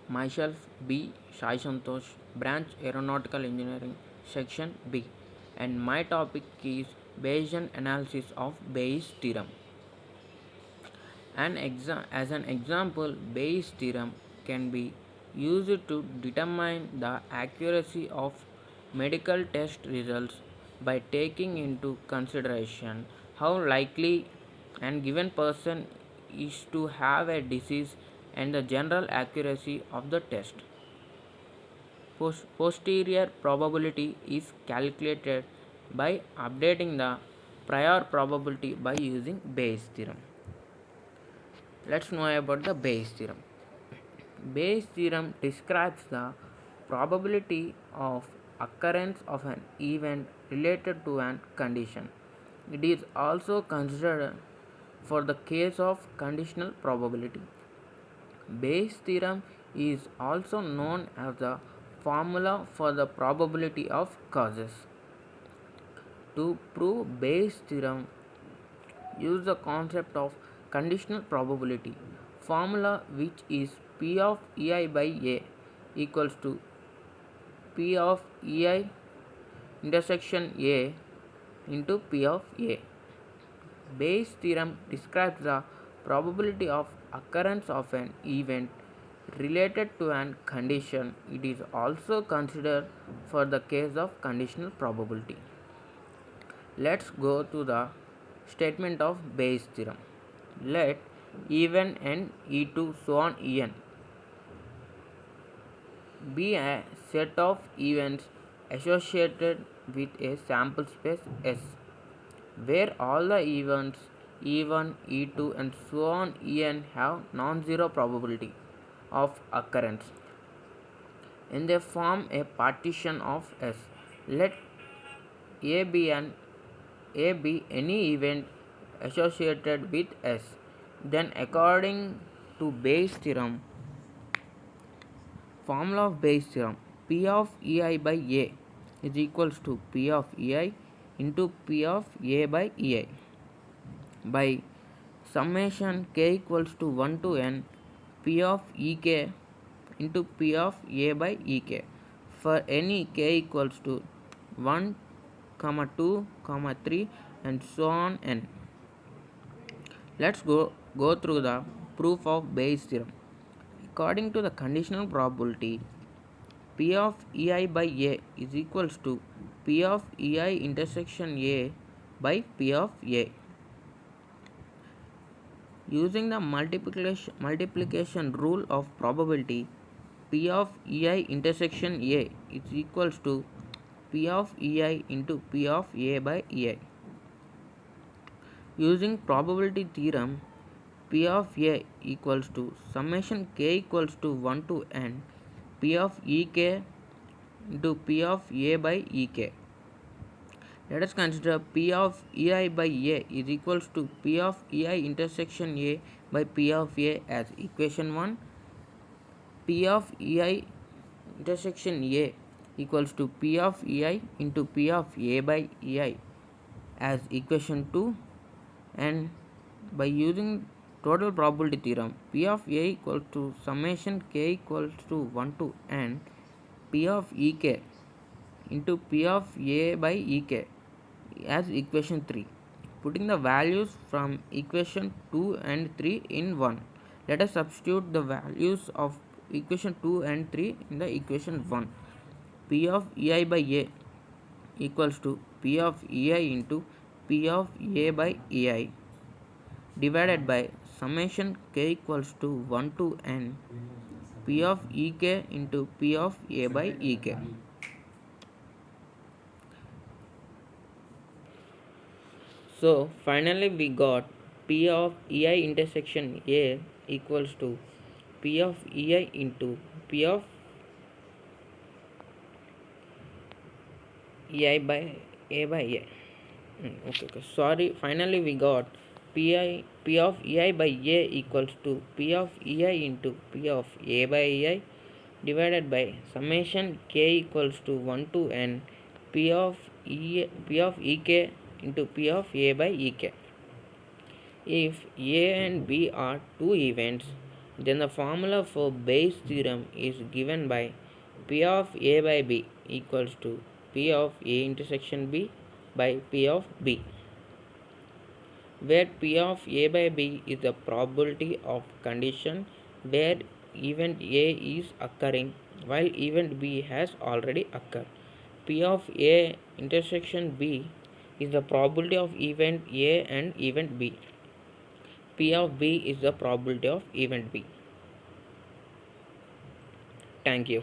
Myself B. Sai Santosh, Branch Aeronautical Engineering, Section B, and my topic is Bayesian analysis of Bayes' theorem. As an example, Bayes' theorem can be used to determine the accuracy of medical test results by taking into consideration how likely an given person is to have a disease and the general accuracy of the test. Posterior probability is calculated by updating the prior probability by using Bayes' theorem. Let's know about the Bayes' theorem. Bayes' theorem describes the probability of occurrence of an event related to an condition. It is also considered for the case of conditional probability. Bayes' theorem is also known as the formula for the probability of causes. To prove Bayes' theorem, use the concept of conditional probability formula, which is P of Ei by A equals to P of Ei intersection A into P of A. Bayes' theorem describes the probability of occurrence of an event related to an condition. It is also considered for the case of conditional probability. Let's go to the statement of Bayes' theorem. Let E1 n E2 so on En be a set of events associated with a sample space S, where all the events E1, E2 and so on En have non-zero probability of occurrence, and they form a partition of S. Let A be any event associated with S. Then according to Bayes' theorem, formula of Bayes' theorem, P of Ei by A is equals to P of Ei into P of A by Ei by summation k equals to 1 to n P of Ek into P of A by Ek for any k equals to 1, 2, 3 and so on n. Let's go through the proof of Bayes' theorem. According to the conditional probability, P of Ei by A is equals to P of Ei intersection A by P of A. Using the multiplication rule of probability, P of Ei intersection A is equals to P of Ei into P of A by Ei. Using probability theorem, P of A equals to summation k equals to 1 to n P of Ek into P of A by Ek. Let us consider P of Ei by A is equals to P of Ei intersection A by P of A as equation 1. P of Ei intersection A equals to P of Ei into P of A by Ei as equation 2, and by using total probability theorem, P of A equals to summation k equals to 1 to n P of Ek into P of A by Ek as equation 3. Putting the values from equation 2 and 3 in 1. Let us substitute the values of equation 2 and 3 in the equation 1. P of Ei by A equals to P of Ei into P of A by Ei divided by summation k equals to 1 to n P of Ek into P of A by Ek. So finally we got P of Ei intersection A equals to P of Ei into P of Ei by A by A. Okay. Sorry. Finally we got P of Ei by A equals to P of Ei into P of A by Ei divided by summation k equals to 1 to n P of Ek into P of A by Ek. If A and B are two events, Then the formula for Bayes' theorem is given by P of A by B equals to P of A intersection B by P of B, where P of A by B is the probability of condition where event A is occurring while event B has already occurred. P of A intersection B is the probability of event A and event B. P of B is the probability of event B. Thank you.